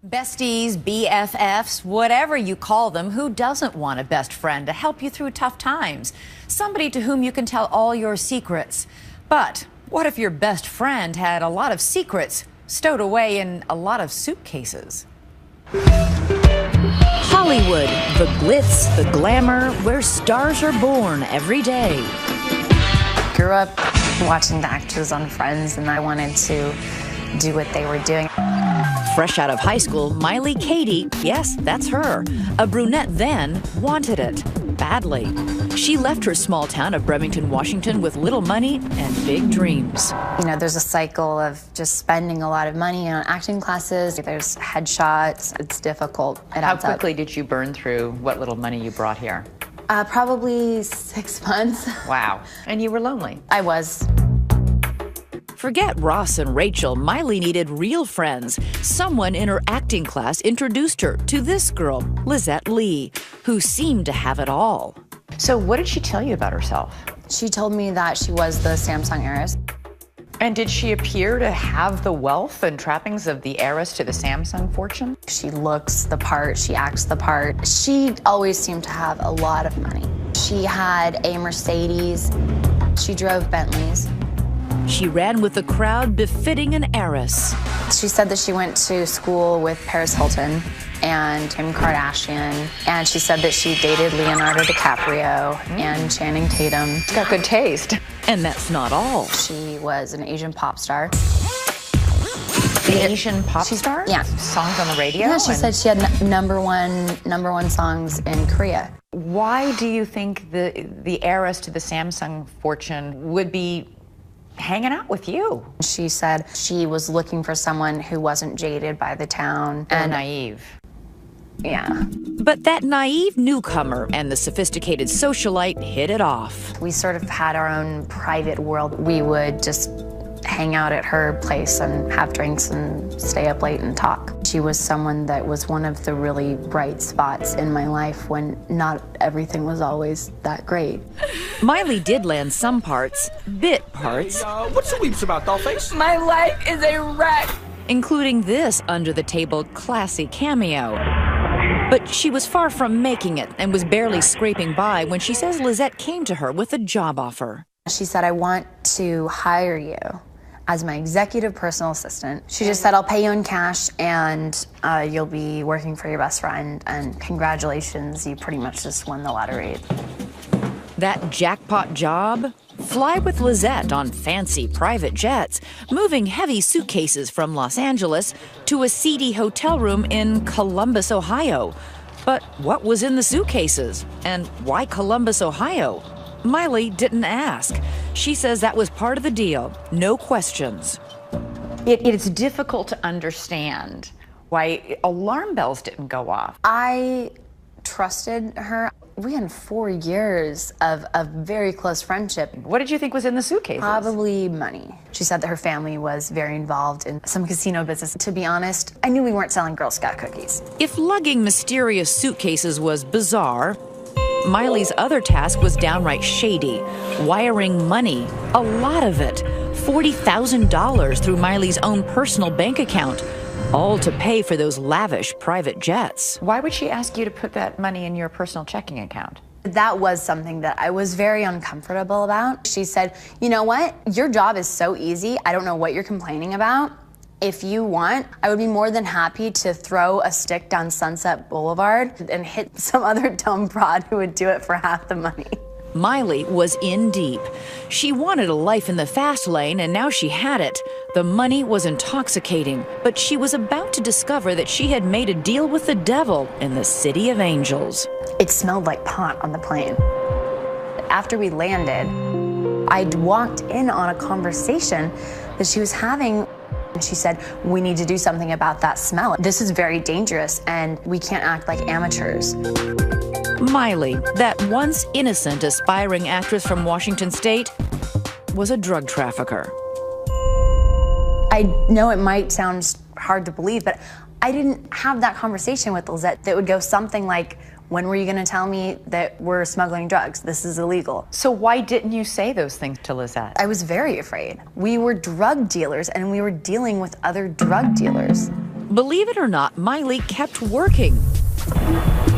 Besties, BFFs, whatever you call them, who doesn't want a best friend to help you through tough times? Somebody to whom you can tell all your secrets. But what if your best friend had a lot of secrets stowed away in a lot of suitcases? Hollywood, the glitz, the glamour, where stars are born every day. Grew up watching the actors on Friends, and I wanted to do what they were doing. Fresh out of high school, Miley Katie, yes, that's her, a brunette then, wanted it badly. She left her small town of Bremerton, Washington with little money and big dreams. You know, there's a cycle of just spending a lot of money on acting classes. There's headshots. It's difficult. How quickly did you burn through what little money you brought here? Probably 6 months. Wow. And you were lonely? I was. Forget Ross and Rachel, Miley needed real friends. Someone in her acting class introduced her to this girl, Lizette Lee, who seemed to have it all. So what did she tell you about herself? She told me that she was the Samsung heiress. And did she appear to have the wealth and trappings of the heiress to the Samsung fortune? She looks the part, she acts the part. She always seemed to have a lot of money. She had a Mercedes, she drove Bentleys. She ran with the crowd befitting an heiress. She said that she went to school with Paris Hilton and Kim Kardashian, and she said that she dated Leonardo DiCaprio and Channing Tatum. She's got good taste. And that's not all. She was an Asian pop star. The Asian pop star? Yeah. Songs on the radio? Yeah, she said she had number one songs in Korea. Why do you think the heiress to the Samsung fortune would be hanging out with you? She said she was looking for someone who wasn't jaded by the town. And naive. Yeah. But that naive newcomer and the sophisticated socialite hit it off. We sort of had our own private world. We would just hang out at her place and have drinks and stay up late and talk. She was someone that was one of the really bright spots in my life when not everything was always that great. Miley did land some parts, bit parts. Hey, what's the weeps about, Dollface? My life is a wreck. Including this under-the-table classy cameo. But she was far from making it and was barely scraping by when she says Lizette came to her with a job offer. She said, I want to hire you as my executive personal assistant. She just said, I'll pay you in cash and you'll be working for your best friend, and congratulations, you pretty much just won the lottery. That jackpot job? Fly with Lizette on fancy private jets, moving heavy suitcases from Los Angeles to a seedy hotel room in Columbus, Ohio. But what was in the suitcases? And why Columbus, Ohio? Miley didn't ask. She says that was part of the deal. No questions. It's difficult to understand why alarm bells didn't go off. I trusted her. We had 4 years of a very close friendship. What did you think was in the suitcases? Probably money. She said that her family was very involved in some casino business. To be honest, I knew we weren't selling Girl Scout cookies. If lugging mysterious suitcases was bizarre, Miley's other task was downright shady. Wiring money, a lot of it, $40,000 through Miley's own personal bank account, all to pay for those lavish private jets. Why would she ask you to put that money in your personal checking account? That was something that I was very uncomfortable about. She said, you know what? Your job is so easy. I don't know what you're complaining about. If you want, I would be more than happy to throw a stick down Sunset Boulevard and hit some other dumb broad who would do it for half the money. Miley was in deep. She wanted a life in the fast lane, and now she had it. The money was intoxicating, but she was about to discover that she had made a deal with the devil in the City of Angels. It smelled like pot on the plane. After we landed, I'd walked in on a conversation that she was having. And she said, we need to do something about that smell. This is very dangerous, and we can't act like amateurs. Miley, that once innocent aspiring actress from Washington State, was a drug trafficker. I know it might sound hard to believe, but I didn't have that conversation with Lizette that would go something like, when were you going to tell me that we're smuggling drugs? This is illegal. So why didn't you say those things to Lizette? I was very afraid. We were drug dealers, and we were dealing with other drug dealers. Believe it or not, Miley kept working,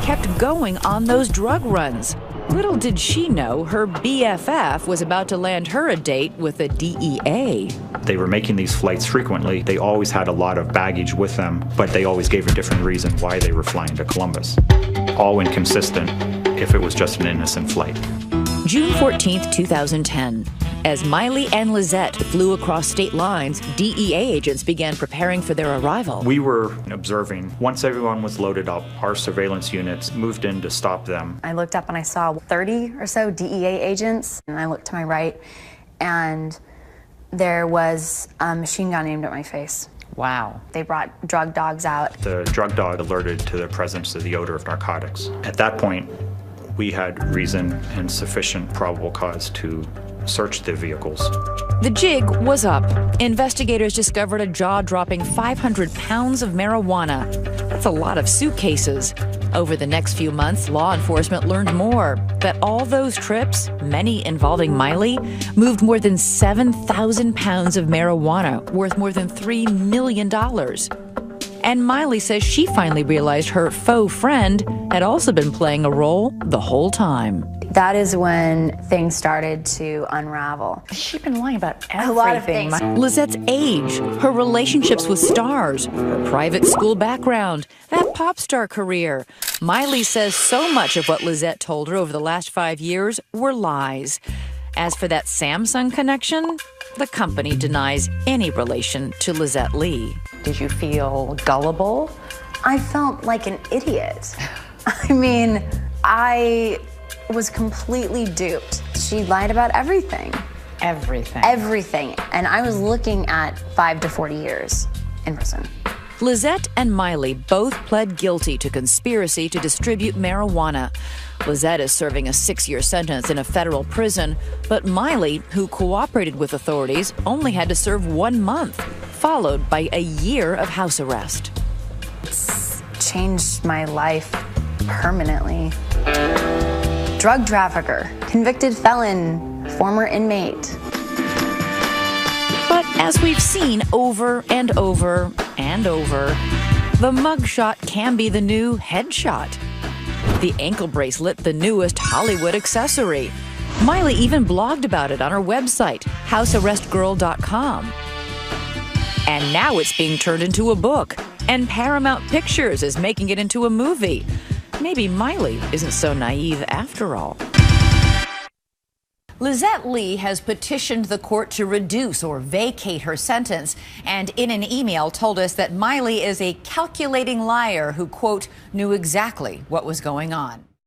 kept going on those drug runs. Little did she know her BFF was about to land her a date with the DEA. They were making these flights frequently. They always had a lot of baggage with them, but they always gave a different reason why they were flying to Columbus. All inconsistent if it was just an innocent flight. June 14th, 2010. As Miley and Lizette flew across state lines, DEA agents began preparing for their arrival. We were observing. Once everyone was loaded up, our surveillance units moved in to stop them. I looked up and I saw 30 or so DEA agents, and I looked to my right, and there was a machine gun aimed at my face. Wow. They brought drug dogs out. The drug dog alerted to the presence of the odor of narcotics. At that point, we had reason and sufficient probable cause to search the vehicles. The jig was up. Investigators discovered a jaw-dropping 500 pounds of marijuana. That's a lot of suitcases. Over the next few months, law enforcement learned more. That all those trips, many involving Miley, moved more than 7,000 pounds of marijuana, worth more than $3 million. And Miley says she finally realized her faux friend had also been playing a role the whole time. That is when things started to unravel. She's been lying about everything. A lot of things. Lizette's age, her relationships with stars, her private school background, that pop star career. Miley says so much of what Lizette told her over the last 5 years were lies. As for that Samsung connection, the company denies any relation to Lizette Lee. Did you feel gullible? I felt like an idiot. I mean, I was completely duped. She lied about everything. Everything. Everything. And I was looking at 5 to 40 years in prison. Lizette and Miley both pled guilty to conspiracy to distribute marijuana. Lizette is serving a 6-year sentence in a federal prison, but Miley, who cooperated with authorities, only had to serve 1 month, followed by a year of house arrest. It's changed my life permanently. Drug trafficker, convicted felon, former inmate. But as we've seen over and over and over, the mugshot can be the new headshot. The ankle bracelet, the newest Hollywood accessory. Miley even blogged about it on her website, housearrestgirl.com. And now it's being turned into a book, and Paramount Pictures is making it into a movie. Maybe Miley isn't so naive after all. Lizette Lee has petitioned the court to reduce or vacate her sentence, and in an email told us that Miley is a calculating liar who, quote, knew exactly what was going on.